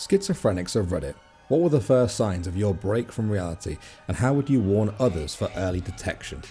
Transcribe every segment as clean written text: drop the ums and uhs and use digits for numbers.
Schizophrenics of Reddit. What were the first signs of your break from reality, and how would you warn others for early detection?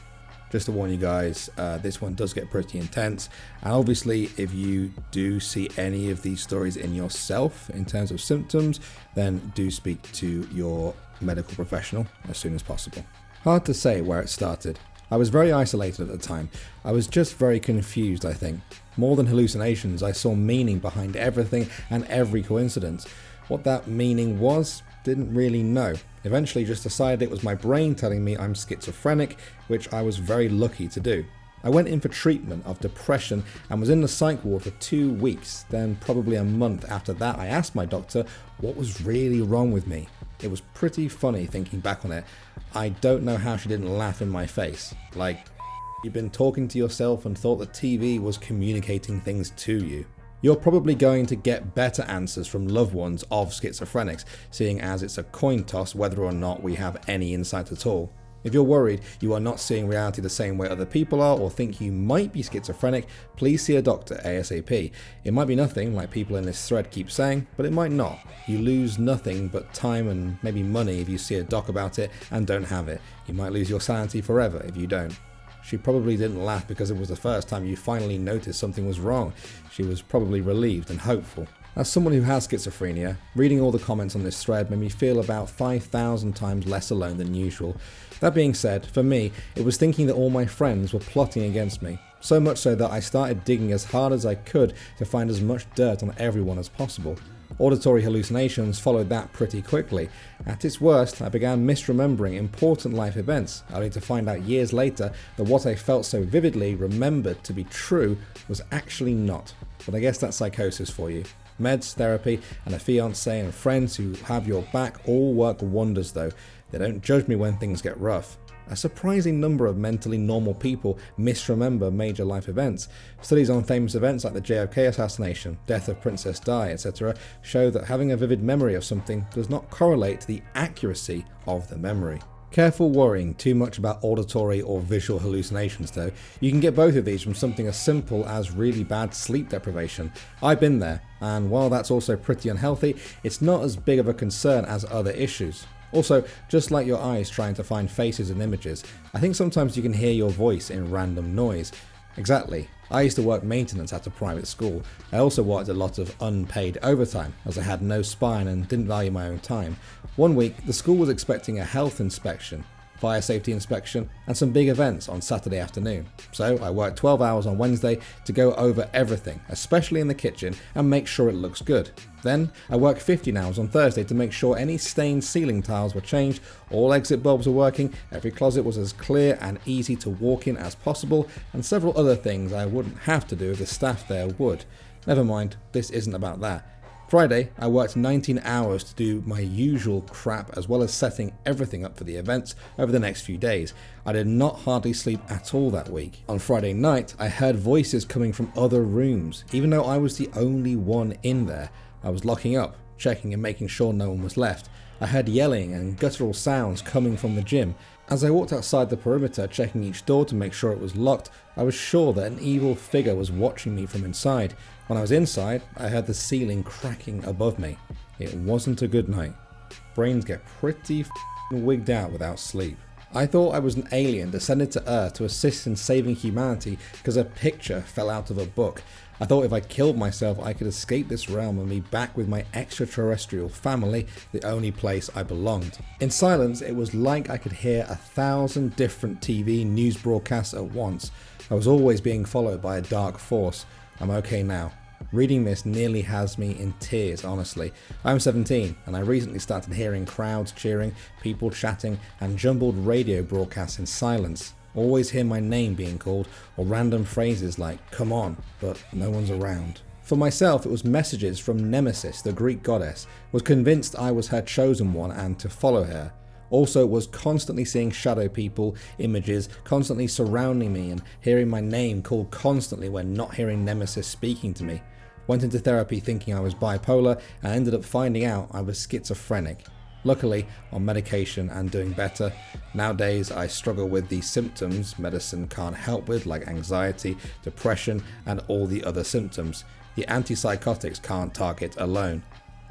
Just to warn you guys, this one does get pretty intense, and obviously if you do see any of these stories in yourself in terms of symptoms, then do speak to your medical professional as soon as possible. Hard to say where it started. I was very isolated at the time. I was just very confused, I think. More than hallucinations, I saw meaning behind everything and every coincidence. What that meaning was, didn't really know. Eventually just decided it was my brain telling me I'm schizophrenic, which I was very lucky to do. I went in for treatment of depression and was in the psych ward for 2 weeks. Then probably a month after that I asked my doctor what was really wrong with me. It was pretty funny thinking back on it. I don't know how she didn't laugh in my face. Like, you've been talking to yourself and thought the TV was communicating things to you. You're probably going to get better answers from loved ones of schizophrenics, seeing as it's a coin toss whether or not we have any insight at all. If you're worried you are not seeing reality the same way other people are, or think you might be schizophrenic, please see a doctor ASAP. It might be nothing, like people in this thread keep saying, but it might not. You lose nothing but time and maybe money if you see a doc about it and don't have it. You might lose your sanity forever if you don't. She probably didn't laugh because it was the first time you finally noticed something was wrong. She was probably relieved and hopeful. As someone who has schizophrenia, reading all the comments on this thread made me feel about 5,000 times less alone than usual. That being said, for me, it was thinking that all my friends were plotting against me. So much so that I started digging as hard as I could to find as much dirt on everyone as possible. Auditory hallucinations followed that pretty quickly. At its worst, I began misremembering important life events, only to find out years later that what I felt so vividly remembered to be true was actually not. But I guess that's psychosis for you. Meds, therapy, and a fiancé and friends who have your back all work wonders though. They don't judge me when things get rough. A surprising number of mentally normal people misremember major life events. Studies on famous events like the JFK assassination, death of Princess Di, etc. show that having a vivid memory of something does not correlate to the accuracy of the memory. Careful worrying too much about auditory or visual hallucinations though. You can get both of these from something as simple as really bad sleep deprivation. I've been there, and while that's also pretty unhealthy, it's not as big of a concern as other issues. Also, just like your eyes trying to find faces and images, I think sometimes you can hear your voice in random noise. Exactly. I used to work maintenance at a private school. I also worked a lot of unpaid overtime as I had no spine and didn't value my own time. One week, the school was expecting a health inspection, fire safety inspection, and some big events on Saturday afternoon. So I worked 12 hours on Wednesday to go over everything, especially in the kitchen, and make sure it looks good. Then I worked 15 hours on Thursday to make sure any stained ceiling tiles were changed, all exit bulbs were working, every closet was as clear and easy to walk in as possible, and several other things I wouldn't have to do if the staff there would. Never mind, this isn't about that. Friday, I worked 19 hours to do my usual crap as well as setting everything up for the events over the next few days. I did not hardly sleep at all that week. On Friday night, I heard voices coming from other rooms, even though I was the only one in there. I was locking up, checking and making sure no one was left. I heard yelling and guttural sounds coming from the gym. As I walked outside the perimeter checking each door to make sure it was locked, I was sure that an evil figure was watching me from inside. When I was inside, I heard the ceiling cracking above me. It wasn't a good night. Brains get pretty wigged out without sleep. I thought I was an alien descended to Earth to assist in saving humanity because a picture fell out of a book. I thought if I killed myself I could escape this realm and be back with my extraterrestrial family, the only place I belonged. In silence, it was like I could hear 1,000 different TV news broadcasts at once. I was always being followed by a dark force. I'm okay now. Reading this nearly has me in tears, honestly. I'm 17 and I recently started hearing crowds cheering, people chatting, and jumbled radio broadcasts in silence. Always hear my name being called or random phrases like "come on," but no one's around. For myself, it was messages from Nemesis, the Greek goddess. Was convinced I was her chosen one and to follow her. Also was constantly seeing shadow people, images, constantly surrounding me and hearing my name called constantly when not hearing Nemesis speaking to me. Went into therapy thinking I was bipolar and ended up finding out I was schizophrenic. Luckily, on medication and doing better. Nowadays, I struggle with the symptoms medicine can't help with, like anxiety, depression, and all the other symptoms. The antipsychotics can't target alone.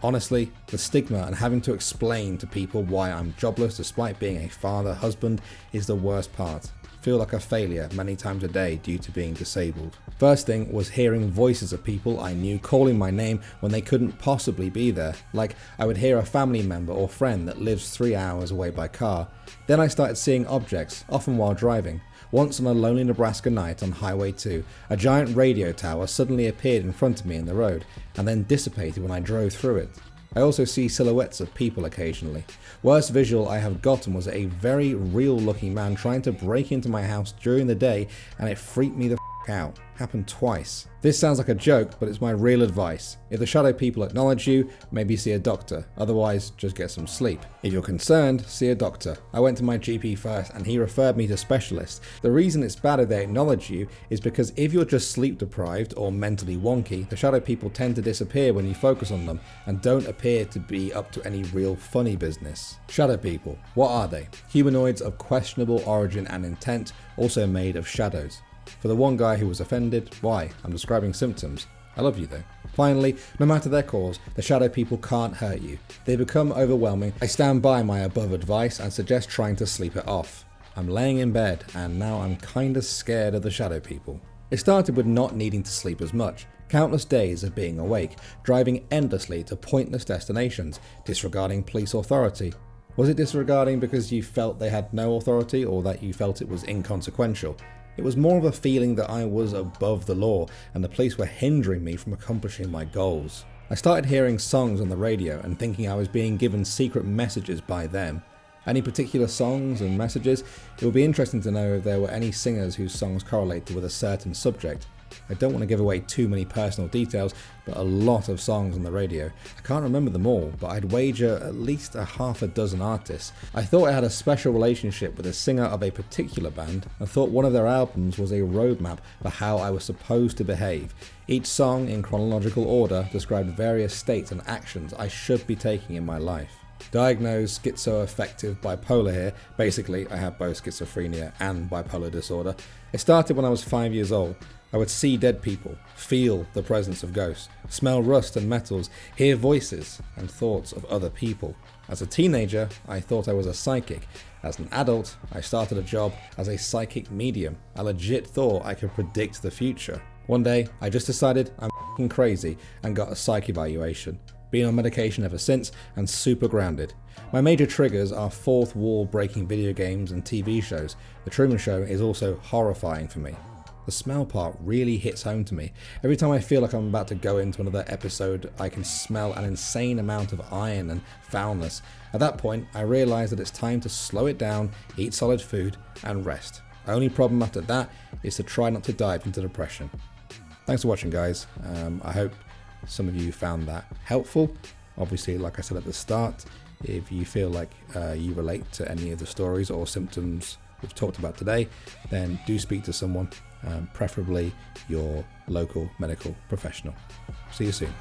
Honestly, the stigma and having to explain to people why I'm jobless despite being a father, husband, is the worst part. Feel like a failure many times a day due to being disabled. First thing was hearing voices of people I knew calling my name when they couldn't possibly be there. Like I would hear a family member or friend that lives 3 hours away by car. Then I started seeing objects, often while driving. Once on a lonely Nebraska night on Highway 2, a giant radio tower suddenly appeared in front of me in the road and then dissipated when I drove through it. I also see silhouettes of people occasionally. Worst visual I have gotten was a very real looking man trying to break into my house during the day, and it freaked me the f*** out. Happened twice. This sounds like a joke, but it's my real advice. If the shadow people acknowledge you, maybe see a doctor. Otherwise, just get some sleep. If you're concerned, see a doctor. I went to my GP first and he referred me to specialists. The reason it's bad if they acknowledge you is because if you're just sleep deprived or mentally wonky, the shadow people tend to disappear when you focus on them and don't appear to be up to any real funny business. Shadow people, what are they? Humanoids of questionable origin and intent, also made of shadows. For the one guy who was offended, why? I'm describing symptoms. I love you though. Finally, no matter their cause, the shadow people can't hurt you. They become overwhelming. I stand by my above advice and suggest trying to sleep it off. I'm laying in bed and now I'm kinda scared of the shadow people. It started with not needing to sleep as much. Countless days of being awake, driving endlessly to pointless destinations, disregarding police authority. Was it disregarding because you felt they had no authority or that you felt it was inconsequential? It was more of a feeling that I was above the law and the police were hindering me from accomplishing my goals. I started hearing songs on the radio and thinking I was being given secret messages by them. Any particular songs and messages? It would be interesting to know if there were any singers whose songs correlated with a certain subject. I don't want to give away too many personal details, but a lot of songs on the radio. I can't remember them all, but I'd wager at least a half a dozen artists. I thought I had a special relationship with a singer of a particular band and thought one of their albums was a roadmap for how I was supposed to behave. Each song in chronological order described various states and actions I should be taking in my life. Diagnosed schizoaffective bipolar here. Basically, I have both schizophrenia and bipolar disorder. It started when I was 5 years old. I would see dead people, feel the presence of ghosts, smell rust and metals, hear voices and thoughts of other people. As a teenager, I thought I was a psychic. As an adult, I started a job as a psychic medium. I legit thought I could predict the future. One day, I just decided I'm f***ing crazy and got a psych evaluation. Been on medication ever since and super grounded. My major triggers are fourth wall breaking video games and TV shows. The Truman Show is also horrifying for me. The smell part really hits home to me. Every time I feel like I'm about to go into another episode, I can smell an insane amount of iron and foulness. At that point, I realise that it's time to slow it down, eat solid food, and rest. The only problem after that is to try not to dive into depression. Thanks for watching, guys. I hope some of you found that helpful. Obviously, like I said at the start, if you feel like you relate to any of the stories or symptoms we've talked about today, then do speak to someone, preferably your local medical professional. See you soon.